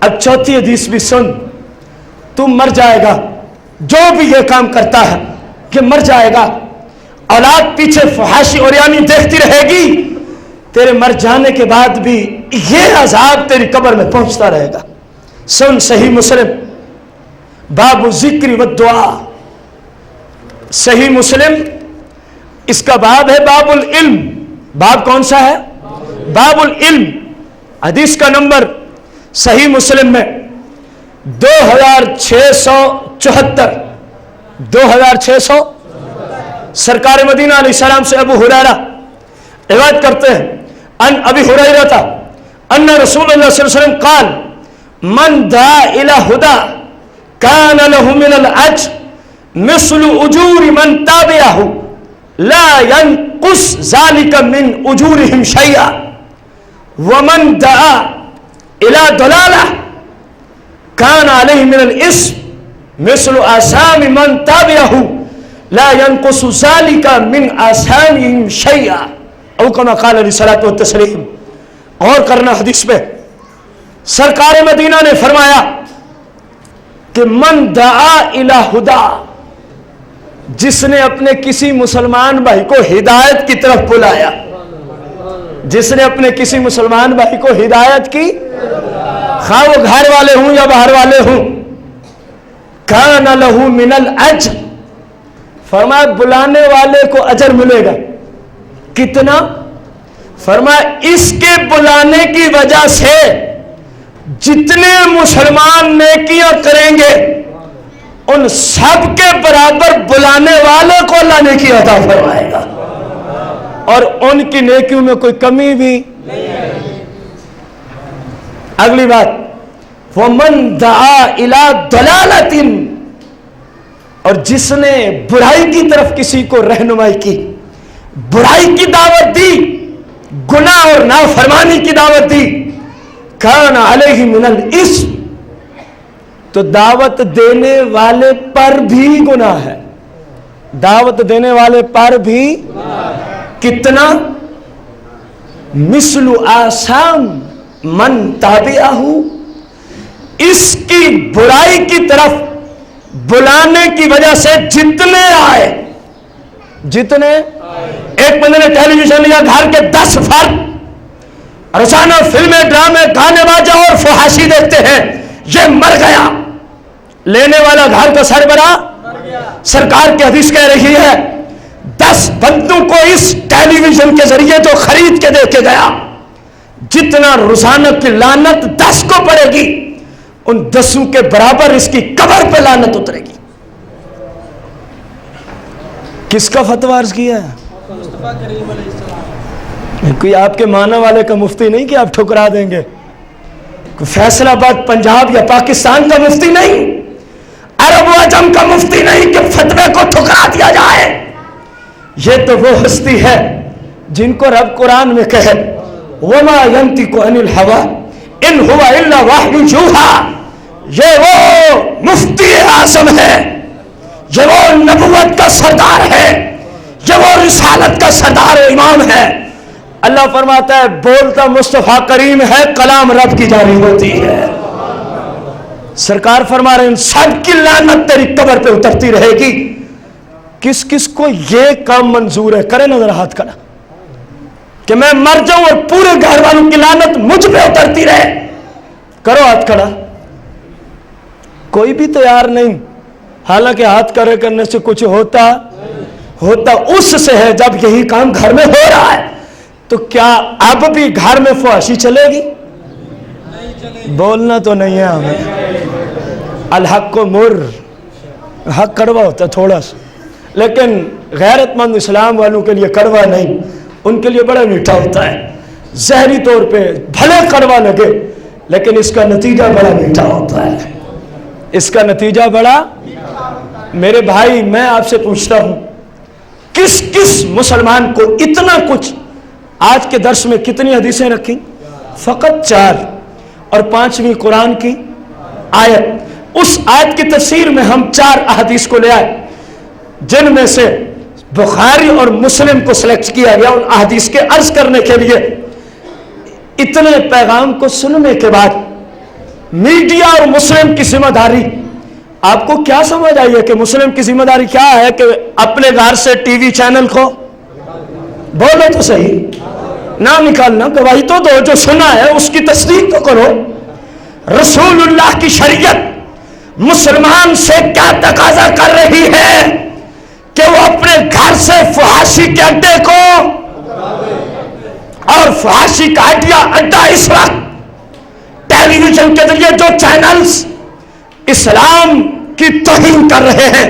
اب چوتھی حدیث بھی سن، تو مر جائے گا، جو بھی یہ کام کرتا ہے کہ مر جائے گا، اولاد پیچھے فحاشی اور یعنی دیکھتی رہے گی، تیرے مر جانے کے بعد بھی یہ عذاب تیری قبر میں پہنچتا رہے گا۔ سن صحیح مسلم باب الذکر والدعا، صحیح مسلم اس کا باب ہے باب العلم۔ باب کون سا ہے؟ باب العلم۔ حدیث کا نمبر صحیح مسلم میں 2674، 2600۔ سرکار مدینہ علیہ السلام سے ابو ہریرہ روایت کرتے ہیں، ان ابی ہریرہ ان رسول اللہ صلی اللہ علیہ وسلم قال من دعا الى هدى كان له من الاجر مثل اجور من تابعه لا ينقص ذلك من اجورهم شيئا ومن دعا الى ضلاله كان عليه من الاثم مثل آثام من تابعه لا ينقص ذلك من آثامهم شيئا او كما قال علیہ الصلوۃ والتسلیم۔ اور کرنا حدیث پہ، سرکار مدینہ نے فرمایا کہ من دعا الی ہدی، جس نے اپنے کسی مسلمان بھائی کو ہدایت کی طرف بلایا، جس نے اپنے کسی مسلمان بھائی کو ہدایت کی، خواہ وہ گھر والے ہوں یا باہر والے ہوں، کان لہ من الاجر، فرمایا بلانے والے کو اجر ملے گا۔ کتنا؟ فرمایا اس کے بلانے کی وجہ سے جتنے مسلمان نیکیاں کریں گے ان سب کے برابر بلانے والوں کو اللہ نیکی عطا فرمائے گا، اور ان کی نیکیوں میں کوئی کمی بھی نہیں۔ اگلی بات، وَمَن دَعَا إِلَى ضَلَالَةٍ، اور جس نے برائی کی طرف کسی کو رہنمائی کی، برائی کی دعوت دی، گناہ اور نافرمانی کی دعوت دی، کان علیہ من الاسم، تو دعوت دینے والے پر بھی گناہ ہے، دعوت دینے والے پر بھی کتنا؟ مثل آثام من تابعہ، اس کی برائی کی طرف بلانے کی وجہ سے جتنے آئے، جتنے ایک بندے نے ٹیلی ویژن لیا، گھر کے 10 فرد روزانہ فلمیں، ڈرامے، گانے باجا اور فحاشی دیکھتے ہیں، یہ مر گیا، لینے والا گھر کا سربراہ سرکار کی حدیث کہہ رہی ہے 10 بندوں کو اس ٹیلی ویژن کے ذریعے جو خرید کے دے کے گیا، جتنا روزانہ کی لعنت 10 کو پڑے گی، ان 10 کے برابر اس کی قبر پہ لعنت اترے گی۔ کس کا فتویٰ عرض کیا ہے؟ کوئی آپ کے معنی والے کا مفتی نہیں کہ آپ ٹھکرا دیں گے، کوئی فیصل آباد پنجاب یا پاکستان کا مفتی نہیں، عرب و عجم کا مفتی نہیں کہ فتوے کو ٹھکرا دیا جائے۔ یہ تو وہ ہستی ہے جن کو رب قرآن میں کہے وَمَا يَنْتِقُ عَنِ الْهَوَىٰ إِنْ هُوَ إِلَّا وَحْيٌ يُوحَىٰ، یہ وہ مفتی اعظم ہے، یہ وہ نبوت کا سردار ہے، یہ وہ رسالت کا سردار و امام ہے۔ اللہ فرماتا ہے بولتا مصطفیٰ کریم ہے، کلام رب کی جاری ہوتی ہے۔ سرکار فرما رہے ہیں ان سب کی لعنت تیری قبر پہ اترتی رہے گی۔ کس کس کو یہ کام منظور ہے؟ کرے نظر ہاتھ کھڑا کہ میں مر جاؤں اور پورے گھر والوں کی لعنت مجھ پہ اترتی رہے، کرو ہاتھ کھڑا۔ کوئی بھی تیار نہیں، حالانکہ ہاتھ کھڑے کرنے سے کچھ ہوتا اس سے ہے جب یہی کام گھر میں ہو رہا ہے، تو کیا اب بھی گھر میں فحاشی چلے گی؟ بولنا تو نہیں ہے ہمیں۔ الحق کو مر، حق کڑوا ہوتا ہے تھوڑا سا، لیکن غیرت مند اسلام والوں کے لیے کڑوا نہیں، ان کے لیے بڑا میٹھا ہوتا ہے۔ ظاہری طور پہ بھلے کڑوا لگے لیکن اس کا نتیجہ بڑا میٹھا ہوتا ہے، اس کا نتیجہ بڑا۔ میرے بھائی میں آپ سے پوچھتا ہوں کس کس مسلمان کو اتنا کچھ، آج کے درس میں کتنی حدیثیں رکھی؟ فقط 4، اور 5ویں قرآن کی آیت۔ اس آیت کی تفسیر میں ہم 4 احادیث کو لے آئے، جن میں سے بخاری اور مسلم کو سلیکٹ کیا گیا ان احادیث کے عرض کرنے کے لیے۔ اتنے پیغام کو سننے کے بعد मीडिया और मुस्लिम की जिम्मेदारी, आपको क्या समझ आई है कि मुस्लिम की जिम्मेदारी क्या है कि अपने घर से टीवी चैनल को, बोलो तो सही, ना निकालना, गवाही तो दो, जो सुना है उसकी तस्दीक तो करो। रसूलुल्लाह की शरीयत मुसलमान से क्या तकाजा कर रही है कि वो अपने घर से फहाशी के अड्डे को, और फहाशी का अड्डा इस वक्त टेलीविजन के जरिए जो चैनल्स इस्लाम की तौहीन कर रहे हैं,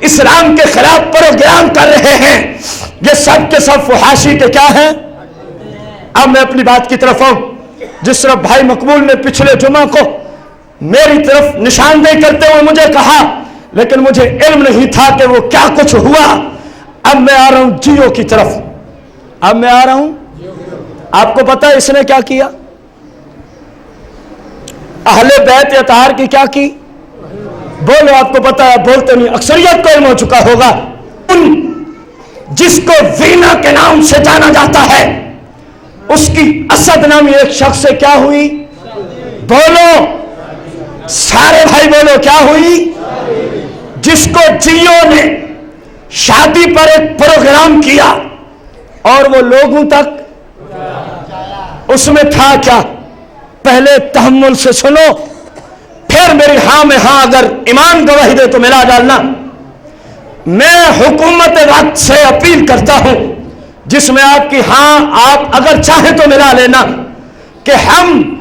इस्लाम के खिलाफ प्रोग्राम कर रहे हैं, ये सब के सब फहाशी के क्या हैं। अब मैं अपनी बात की तरफ आऊं, जिस तरफ भाई मकबूल ने पिछले जुमा को मेरी तरफ निशानदेही करते हुए मुझे कहा, लेकिन मुझे इल्म नहीं था कि वो क्या कुछ हुआ। अब मैं आ रहा हूं जियो की तरफ, अब मैं आ रहा हूं। आपको पता है इसने क्या किया, अहले बैत अतार की क्या की, बोलो आपको पता है, बोलते नहीं, अक्सरियत को इल्म हो चुका होगा। जिसको वीना के नाम से जाना जाता है, उसकी असद नामी एक शख्स से क्या हुई, बोलो सारे भाई बोलो क्या हुई, जिसको जियो ने शादी पर एक प्रोग्राम किया और वो लोगों तक, उसमें था क्या, पहले तहम्मुल से सुनो, फिर मेरी हां में हां, अगर ईमान गवाही दे तो मिला डालना। मैं हुकूमत वक्त से अपील करता हूं, जिसमें आपकी हां, आप अगर चाहें तो मिला लेना, कि हम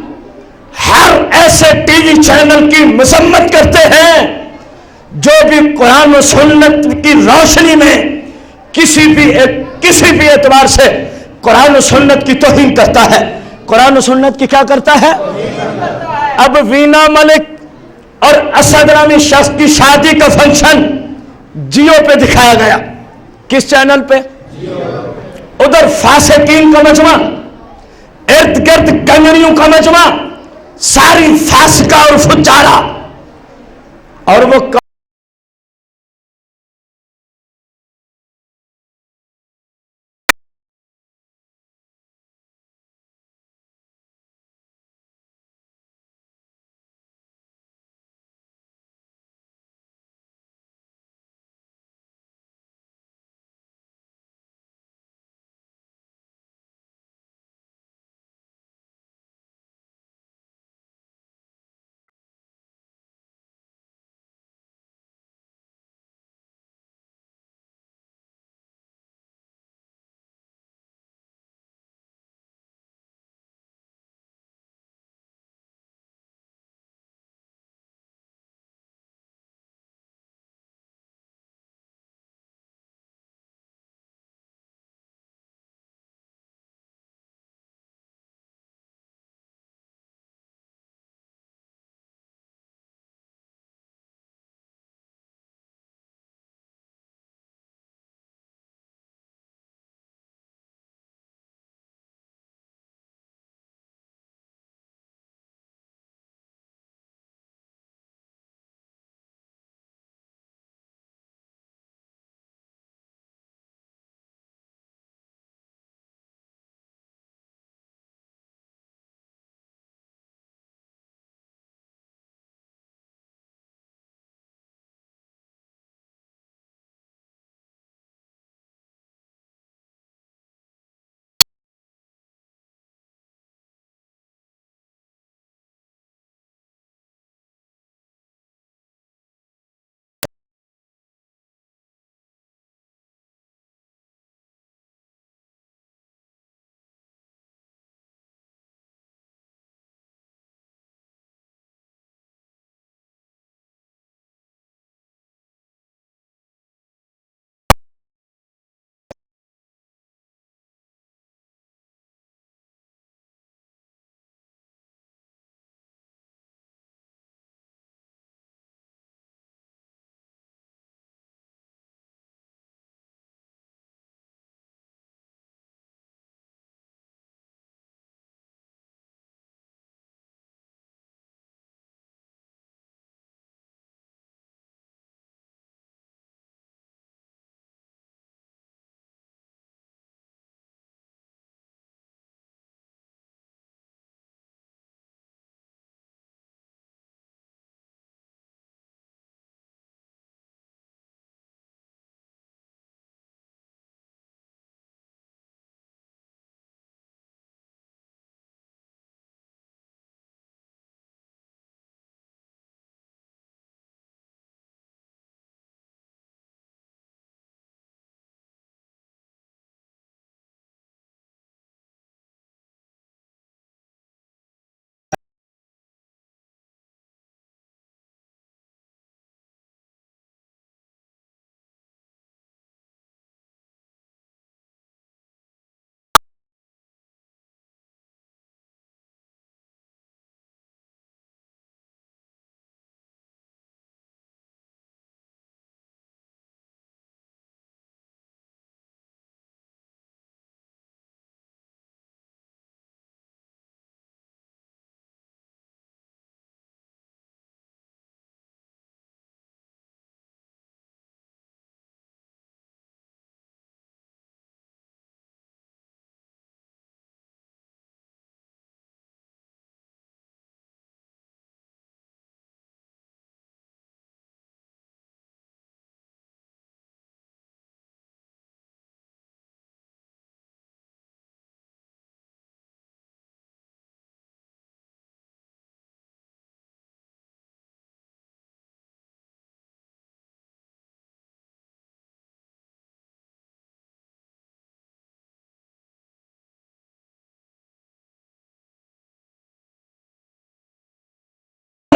हर ऐसे टीवी चैनल की मजम्मत करते हैं जो भी कुरान और सुन्नत की रोशनी में किसी भी एतबार से कुरान और सुन्नत की तौहीन करता है, कुरान और सुन्नत की क्या करता है। अब वीना मलिक और असद नामी शख्स की शादी का फंक्शन जियो पे दिखाया गया, किस चैनल पे, उधर फासिकीन का मजमा, इर्द गिर्द कंगड़ियों का मजमा, सारी फासिका और फुज्जारा, और वो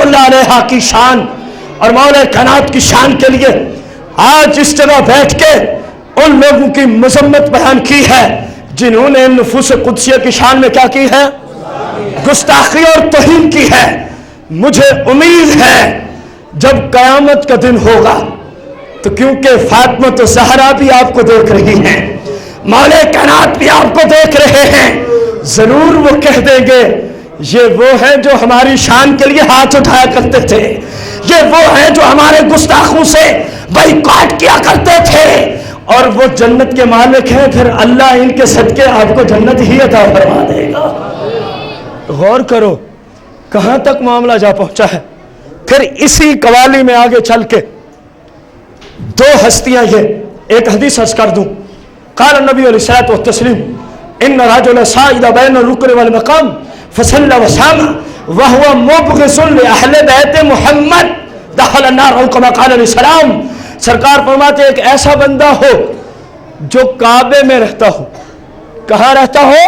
रहमतुल्लाह अलैहा की शान और मौला कायनात की शान के लिए आज इस जगह बैठ के उन लोगों की मजम्मत बयान की है जिन्होंने नफूस कुदसिया की शान में क्या की है, गुस्ताखी और तौहीन की है। मुझे उम्मीद है जब कयामत का दिन होगा तो क्योंकि फातिमा तो ज़हरा भी आपको देख रही हैं, मौला कायनात भी आपको देख रहे हैं, जरूर वो कह देंगे ये वो हैं जो हमारी शान के लिए हाथ उठाया करते थे, ये वो हैं जो हमारे गुस्ताखों से बाइकॉट किया करते थे और वो जन्नत के मालिक हैं, फिर अल्लाह इनके सदके आपको जन्नत ही अता फरमा देगा। गौर करो कहां तक मामला जा पहुंचा है। फिर इसी कवाली में आगे चल के दो हस्तियां, ये एक हदीस अर्ज कर दूं, क़ाल नबी अलैहिस्सलातु वस्सलाम इन्न रजुलन साइदा बैन रुकन वल मकाम फसल्ला व सामा व हुवा मुबग़िज़ुन li अहले बैत मुहम्मद दखल अन्नार औ कमा क़ाल अलैहिस्सलाम। सरकार फरमाते एक ऐसा बंदा हो जो काबे में रहता हो। कहां रहता हो?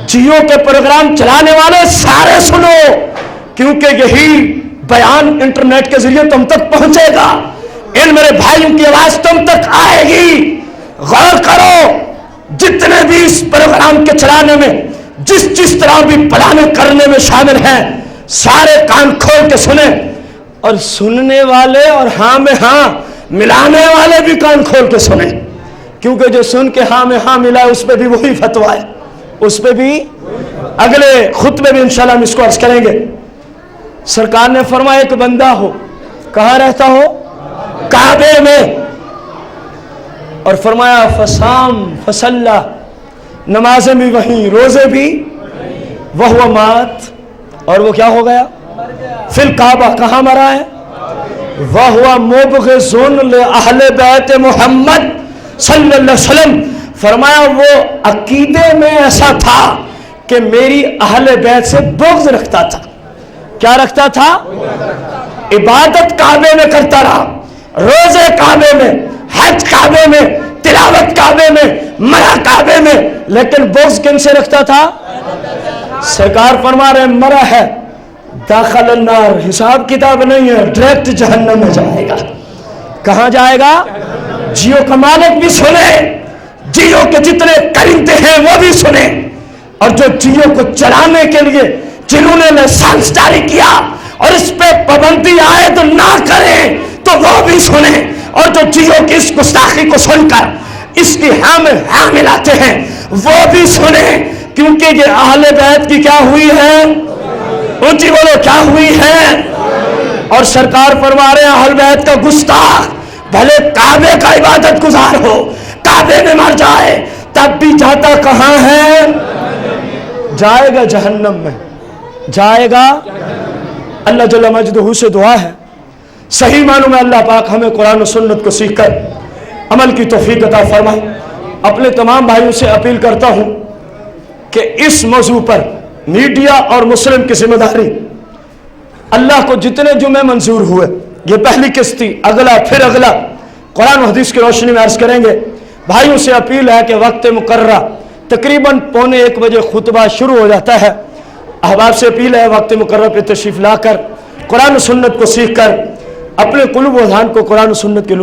जियो के प्रोग्राम चलाने वाले सारे सुनो, क्योंकि यही बयान इंटरनेट के जरिए तुम तक पहुंचेगा, इन मेरे भाइयों की आवाज तुम तक आएगी। गौर करो जितने भी इस प्रोग्राम के चलाने में जिस तरह भी प्लानिंग करने में शामिल हैं, सारे कान खोल के सुने, और सुनने वाले और हाँ में हाँ मिलाने वाले भी कान खोल के सुने, क्योंकि जो सुन के हाँ में हाँ मिला उस पर भी वही फतवा है, उस पर भी अगले खुतबे में इंशाल्लाह हम इसको अर्ज करेंगे। सरकार ने फरमाया एक बंदा हो, कहां रहता हो? काबे में, और फरमाया फसाम फसल्ला, नमाजें भी वहीं, रोजे भी, वह हुआ मात, और वो क्या हो गया? फिल काबा, कहां मरा है? वह हुआ मुबग़िज़ुन li अहले बैत मोहम्मद सल्लल्लाहु अलैहि वसल्लम। फरमाया वो अकीदे में ऐसा था कि मेरी अहले बैत से बुग़्ज़ रखता था। क्या रखता था? इबादत काबे में करता रहा, रोजे काबे में, हज काबे में, तिलावत काबे में, मरा काबे में, लेकिन बुग़्ज़ किन से रखता था? सरकार फरमा रहे मरा है दाखिल अन्नार, हिसाब किताब नहीं है, डायरेक्ट जहन्नम में जाएगा। कहां जाएगा? जियो का मालिक भी सुने, जियो के जितने करिंदे हैं वो भी सुने, और जो जियो को चलाने के लिए जिन्होंने लाइसेंस जारी किया और इस पे पाबंदी आए तो ना करें तो वो भी सुने, और जो जियो की इस गुस्ताखी को सुनकर इसकी हाँ में हाँ मिलाते हैं वो भी सुने, क्योंकि ये अहले बैत की क्या हुई है? ऊंची बोलो क्या हुई है? और सरकार फरमा रहे हैं अहले बैत का गुस्ताख भले काबे का इबादत गुजार हो, काबे में मर जाए तब भी जाता कहां है? जाएगा जहन्नम में, जाएगा। अल्लाह जल्ल मजदहू से दुआ है सही मानों में अल्लाह पाक हमें कुरान और सुन्नत को सीख कर अमल की तौफीक अता फरमाए। अपने तमाम भाइयों से अपील करता हूं कि इस मौजू पर मीडिया और मुस्लिम की जिम्मेदारी, अल्लाह को जितने जुमे मंजूर हुए, ये पहली किस्त थी, अगला फिर अगला, कुरान और हदीस की रोशनी में अर्ज करेंगे। भाइयों से अपील है कि वक्त मुकर्ररा तकरीबन 1:45 बजे खुतबा शुरू हो जाता है। अहबाब से अपील है वक्त मुकर्रर पे तशरीफ लाकर कुरान और सुन्नत को सीख कर अपने कुल्ब व ज़हान को कुरान और सुन्नत के